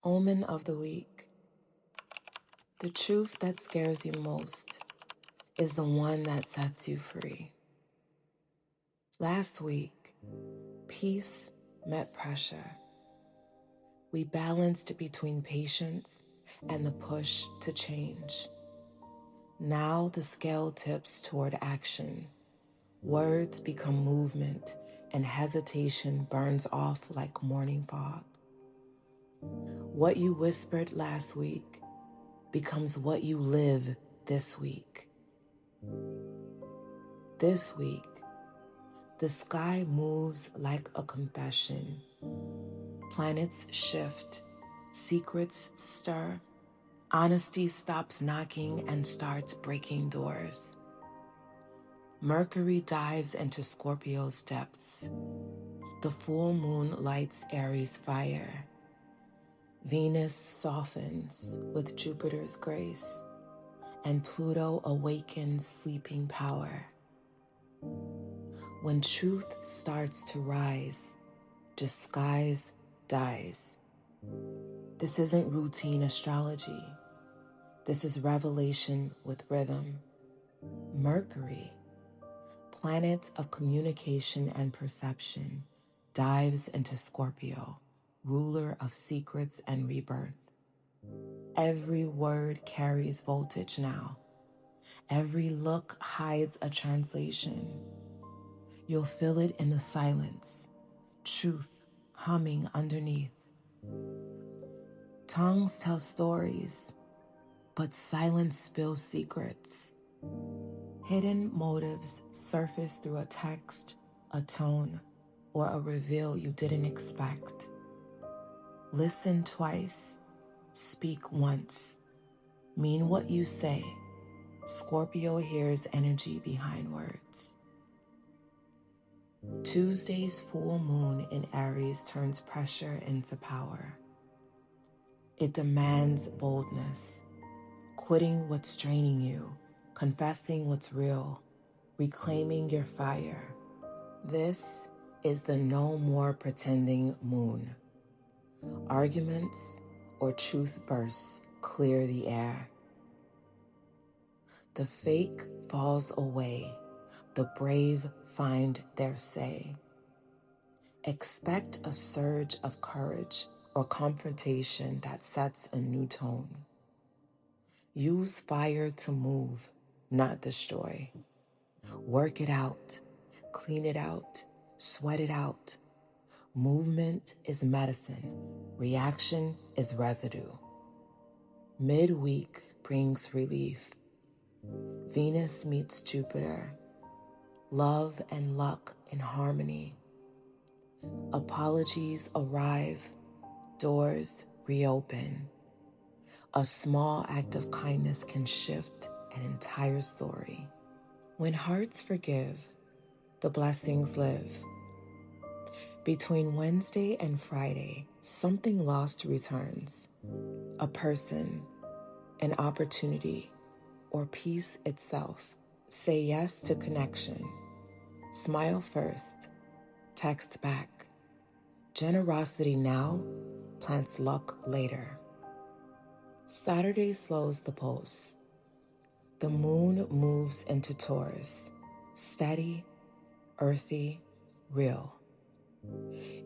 Omen of the week. The truth that scares you most is the one that sets you free. Last week, peace met pressure. We balanced between patience and the push to change. Now the scale tips toward action. Words become movement, and hesitation burns off like morning fog. What you whispered last week becomes what you live this week. This week, the sky moves like a confession. Planets shift, secrets stir, honesty stops knocking and starts breaking doors. Mercury dives into Scorpio's depths. The full moon lights Aries fire. Venus softens with Jupiter's grace, and Pluto awakens sleeping power. When truth starts to rise, disguise dies. This isn't routine astrology. This is revelation with rhythm. Mercury, planet of communication and perception, dives into Scorpio, ruler of secrets and rebirth. Every word carries voltage now. Every look hides a translation. You'll feel it in the silence, truth humming underneath. Tongues tell stories, but silence spills secrets. Hidden motives surface through a text, a tone, or a reveal you didn't expect. Listen twice, speak once. Mean what you say. Scorpio hears energy behind words. Tuesday's full moon in Aries turns pressure into power. It demands boldness, quitting what's draining you, confessing what's real, reclaiming your fire. This is the no more pretending moon. Arguments or truth bursts clear the air. The fake falls away. The brave find their say. Expect a surge of courage or confrontation that sets a new tone. Use fire to move, not destroy. Work it out, clean it out, sweat it out. Movement is medicine. Reaction is residue. Midweek brings relief. Venus meets Jupiter. Love and luck in harmony. Apologies arrive. Doors reopen. A small act of kindness can shift an entire story. When hearts forgive, the blessings live. Between Wednesday and Friday, something lost returns. A person, an opportunity, or peace itself. Say yes to connection. Smile first, text back. Generosity now plants luck later. Saturday slows the pulse. The moon moves into Taurus, steady, earthy, real.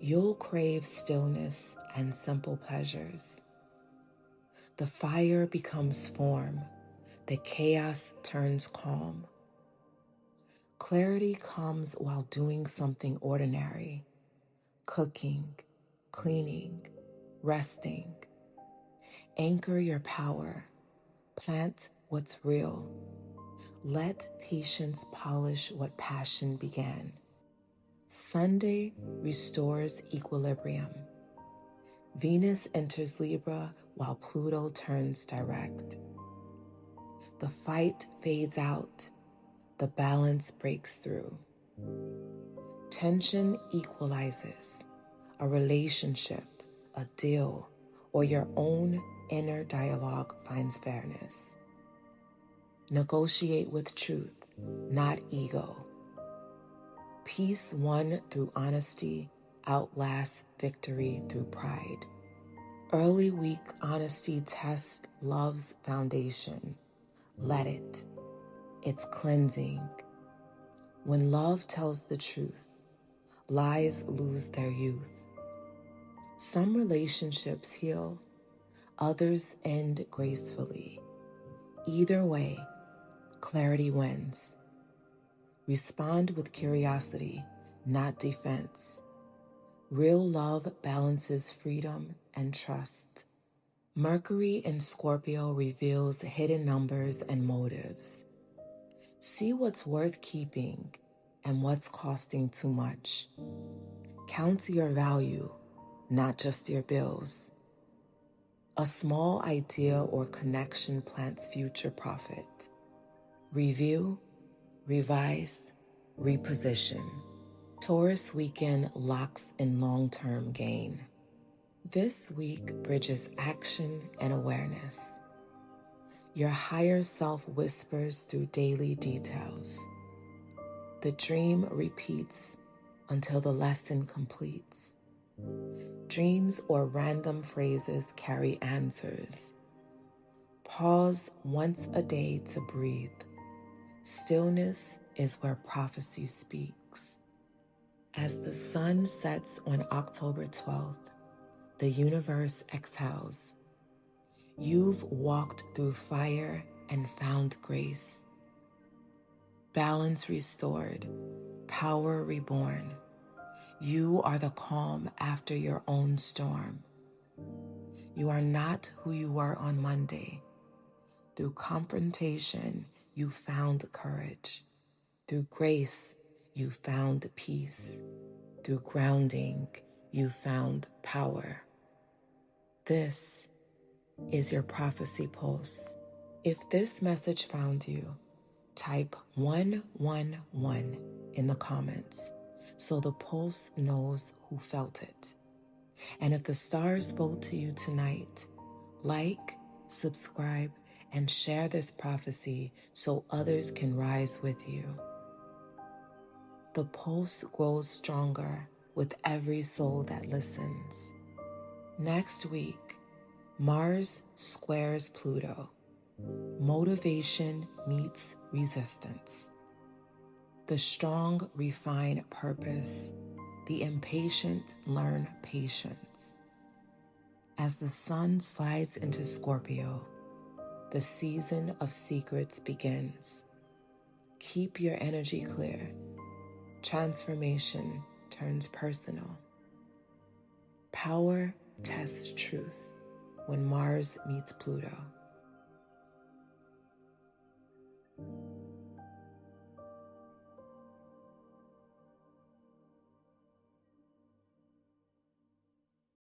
You'll crave stillness and simple pleasures. The fire becomes form. The chaos turns calm. Clarity comes while doing something ordinary. Cooking, cleaning, resting. Anchor your power. Plant what's real. Let patience polish what passion began. Sunday restores equilibrium. Venus enters Libra while Pluto turns direct. The fight fades out. The balance breaks through. Tension equalizes. A relationship, a deal, or your own inner dialogue finds fairness. Negotiate with truth, not ego. Peace won through honesty outlasts victory through pride. Early week honesty tests love's foundation. Let it. It's cleansing. When love tells the truth, lies lose their youth. Some relationships heal, others end gracefully. Either way, clarity wins. Respond with curiosity, not defense. Real love balances freedom and trust. Mercury in Scorpio reveals hidden numbers and motives. See what's worth keeping and what's costing too much. Count your value, not just your bills. A small idea or connection plants future profit. Review, revise, reposition. Taurus weekend locks in long-term gain. This week bridges action and awareness. Your higher self whispers through daily details. The dream repeats until the lesson completes. Dreams or random phrases carry answers. Pause once a day to breathe. Stillness is where prophecy speaks. As the sun sets on October 12th, the universe exhales. You've walked through fire and found grace. Balance restored, power reborn. You are the calm after your own storm. You are not who you were on Monday. Through confrontation, you found courage. Through grace, you found peace. Through grounding, you found power. This is your prophecy pulse. If this message found you, type 111 in the comments so the pulse knows who felt it. And if the stars spoke to you tonight, like, subscribe, and share this prophecy so others can rise with you. The pulse grows stronger with every soul that listens. Next week, Mars squares Pluto. Motivation meets resistance. The strong refine purpose. The impatient learn patience. As the sun slides into Scorpio, the season of secrets begins. Keep your energy clear. Transformation turns personal. Power tests truth when Mars meets Pluto.